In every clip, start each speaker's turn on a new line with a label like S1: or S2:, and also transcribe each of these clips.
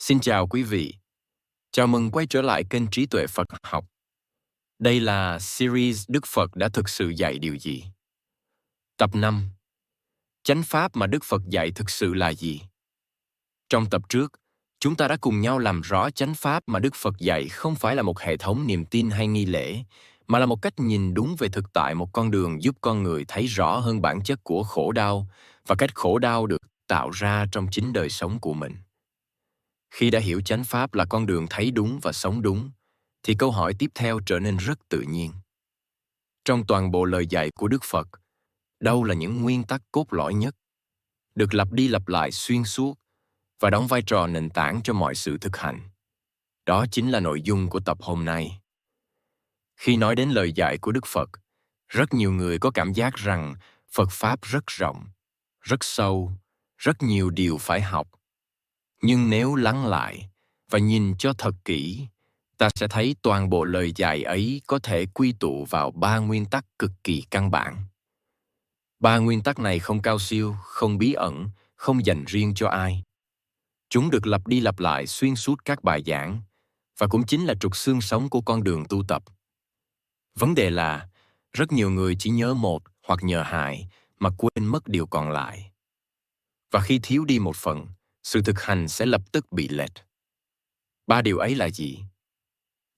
S1: Xin chào quý vị. Chào mừng quay trở lại kênh Trí tuệ Phật học. Đây là series Đức Phật đã thực sự dạy điều gì? Tập 5. Chánh pháp mà Đức Phật dạy thực sự là gì? Trong tập trước, chúng ta đã cùng nhau làm rõ chánh pháp mà Đức Phật dạy không phải là một hệ thống niềm tin hay nghi lễ, mà là một cách nhìn đúng về thực tại, một con đường giúp con người thấy rõ hơn bản chất của khổ đau và cách khổ đau được tạo ra trong chính đời sống của mình. Khi đã hiểu chánh pháp là con đường thấy đúng và sống đúng, thì câu hỏi tiếp theo trở nên rất tự nhiên. Trong toàn bộ lời dạy của Đức Phật, đâu là những nguyên tắc cốt lõi nhất, được lặp đi lặp lại xuyên suốt và đóng vai trò nền tảng cho mọi sự thực hành? Đó chính là nội dung của tập hôm nay. Khi nói đến lời dạy của Đức Phật, rất nhiều người có cảm giác rằng Phật Pháp rất rộng, rất sâu, rất nhiều điều phải học. Nhưng nếu lắng lại và nhìn cho thật kỹ, ta sẽ thấy toàn bộ lời dạy ấy có thể quy tụ vào 3 nguyên tắc cực kỳ căn bản. 3 nguyên tắc này không cao siêu, không bí ẩn, không dành riêng cho ai. Chúng được lặp đi lặp lại xuyên suốt các bài giảng và cũng chính là trục xương sống của con đường tu tập. Vấn đề là, rất nhiều người chỉ nhớ một hoặc nhờ hai mà quên mất điều còn lại. Và khi thiếu đi một phần, sự thực hành sẽ lập tức bị lệch. 3 điều ấy là gì?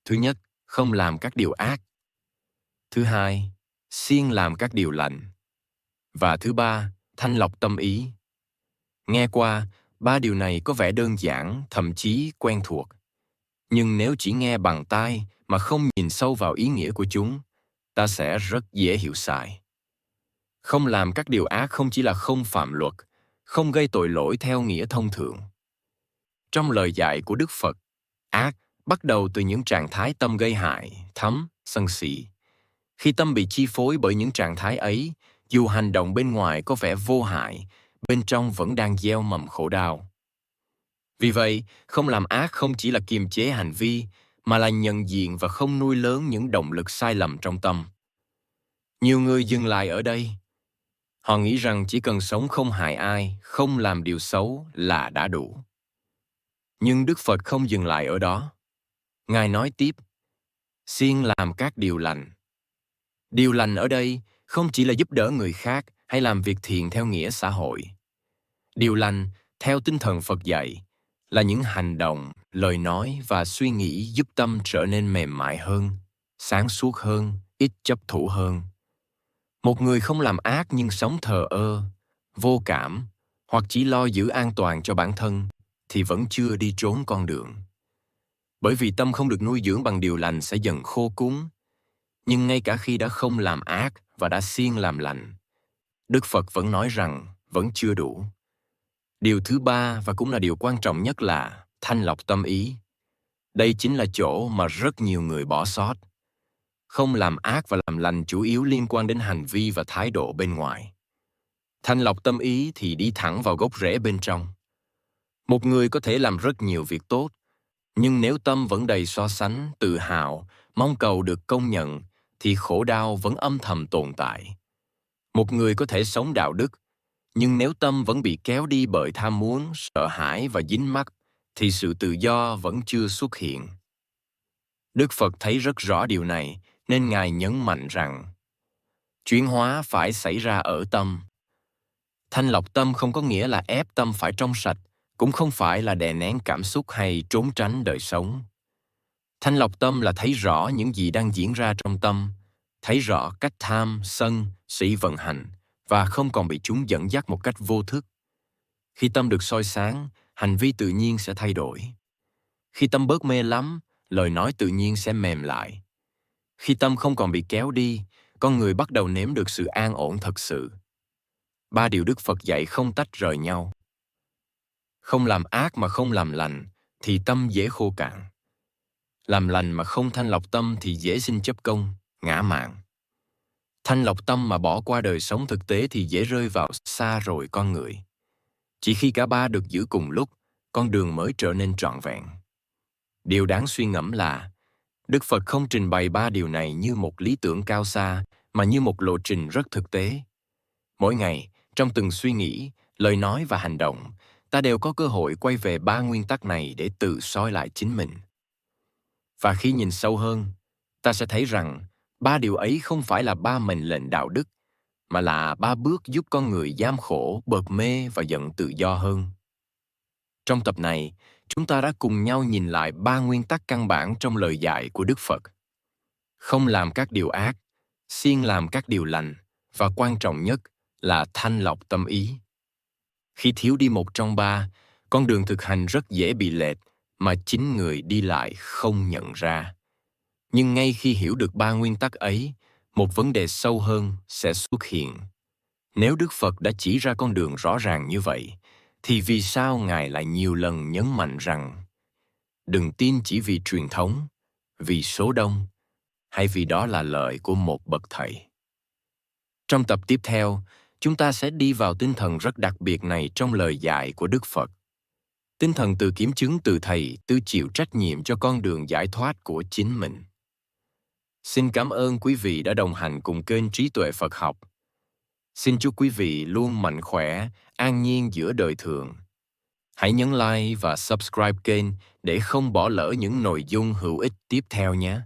S1: Thứ nhất, không làm các điều ác. Thứ hai, siêng làm các điều lành. Và thứ ba, thanh lọc tâm ý. Nghe qua, 3 điều này có vẻ đơn giản, thậm chí quen thuộc. Nhưng nếu chỉ nghe bằng tai mà không nhìn sâu vào ý nghĩa của chúng, ta sẽ rất dễ hiểu sai. Không làm các điều ác không chỉ là không phạm luật, không gây tội lỗi theo nghĩa thông thường. Trong lời dạy của Đức Phật, ác bắt đầu từ những trạng thái tâm gây hại, thấm, sân si. Khi tâm bị chi phối bởi những trạng thái ấy, dù hành động bên ngoài có vẻ vô hại, bên trong vẫn đang gieo mầm khổ đau. Vì vậy, không làm ác không chỉ là kiềm chế hành vi, mà là nhận diện và không nuôi lớn những động lực sai lầm trong tâm. Nhiều người dừng lại ở đây. Họ nghĩ rằng chỉ cần sống không hại ai, không làm điều xấu là đã đủ. Nhưng Đức Phật không dừng lại ở đó. Ngài nói tiếp, siêng làm các điều lành. Điều lành ở đây không chỉ là giúp đỡ người khác hay làm việc thiện theo nghĩa xã hội. Điều lành, theo tinh thần Phật dạy, là những hành động, lời nói và suy nghĩ giúp tâm trở nên mềm mại hơn, sáng suốt hơn, ít chấp thủ hơn. Một người không làm ác nhưng sống thờ ơ, vô cảm, hoặc chỉ lo giữ an toàn cho bản thân, thì vẫn chưa đi trốn con đường. Bởi vì tâm không được nuôi dưỡng bằng điều lành sẽ dần khô cúng. Nhưng ngay cả khi đã không làm ác và đã siêng làm lành, Đức Phật vẫn nói rằng vẫn chưa đủ. Điều thứ ba và cũng là điều quan trọng nhất là thanh lọc tâm ý. Đây chính là chỗ mà rất nhiều người bỏ sót. Không làm ác và làm lành chủ yếu liên quan đến hành vi và thái độ bên ngoài. Thanh lọc tâm ý thì đi thẳng vào gốc rễ bên trong. Một người có thể làm rất nhiều việc tốt, nhưng nếu tâm vẫn đầy so sánh, tự hào, mong cầu được công nhận, thì khổ đau vẫn âm thầm tồn tại. Một người có thể sống đạo đức, nhưng nếu tâm vẫn bị kéo đi bởi tham muốn, sợ hãi và dính mắc, thì sự tự do vẫn chưa xuất hiện. Đức Phật thấy rất rõ điều này, nên Ngài nhấn mạnh rằng chuyển hóa phải xảy ra ở tâm. Thanh lọc tâm không có nghĩa là ép tâm phải trong sạch, cũng không phải là đè nén cảm xúc hay trốn tránh đời sống. Thanh lọc tâm là thấy rõ những gì đang diễn ra trong tâm, thấy rõ cách tham, sân, si vận hành và không còn bị chúng dẫn dắt một cách vô thức. Khi tâm được soi sáng, hành vi tự nhiên sẽ thay đổi. Khi tâm bớt mê lắm, lời nói tự nhiên sẽ mềm lại. Khi tâm không còn bị kéo đi, con người bắt đầu nếm được sự an ổn thật sự. 3 điều Đức Phật dạy không tách rời nhau. Không làm ác mà không làm lành, thì tâm dễ khô cạn. Làm lành mà không thanh lọc tâm thì dễ sinh chấp công, ngã mạn. Thanh lọc tâm mà bỏ qua đời sống thực tế thì dễ rơi vào xa rồi con người. Chỉ khi cả ba được giữ cùng lúc, con đường mới trở nên trọn vẹn. Điều đáng suy ngẫm là, Đức Phật không trình bày 3 điều này như một lý tưởng cao xa, mà như một lộ trình rất thực tế. Mỗi ngày, trong từng suy nghĩ, lời nói và hành động, ta đều có cơ hội quay về ba nguyên tắc này để tự soi lại chính mình. Và khi nhìn sâu hơn, ta sẽ thấy rằng ba điều ấy không phải là ba mệnh lệnh đạo đức, mà là ba bước giúp con người giam khổ, bợt mê và dần tự do hơn. Trong tập này, chúng ta đã cùng nhau nhìn lại ba nguyên tắc căn bản trong lời dạy của Đức Phật. Không làm các điều ác, siêng làm các điều lành, và quan trọng nhất là thanh lọc tâm ý. Khi thiếu đi một trong ba, con đường thực hành rất dễ bị lệch mà chính người đi lại không nhận ra. Nhưng ngay khi hiểu được ba nguyên tắc ấy, một vấn đề sâu hơn sẽ xuất hiện. Nếu Đức Phật đã chỉ ra con đường rõ ràng như vậy, thì vì sao Ngài lại nhiều lần nhấn mạnh rằng đừng tin chỉ vì truyền thống, vì số đông, hay vì đó là lời của một bậc thầy? Trong tập tiếp theo, chúng ta sẽ đi vào tinh thần rất đặc biệt này trong lời dạy của Đức Phật. Tinh thần từ kiểm chứng từ thầy, tự chịu trách nhiệm cho con đường giải thoát của chính mình. Xin cảm ơn quý vị đã đồng hành cùng kênh Trí Tuệ Phật Học. Xin chúc quý vị luôn mạnh khỏe, an nhiên giữa đời thường. Hãy nhấn like và subscribe kênh để không bỏ lỡ những nội dung hữu ích tiếp theo nhé.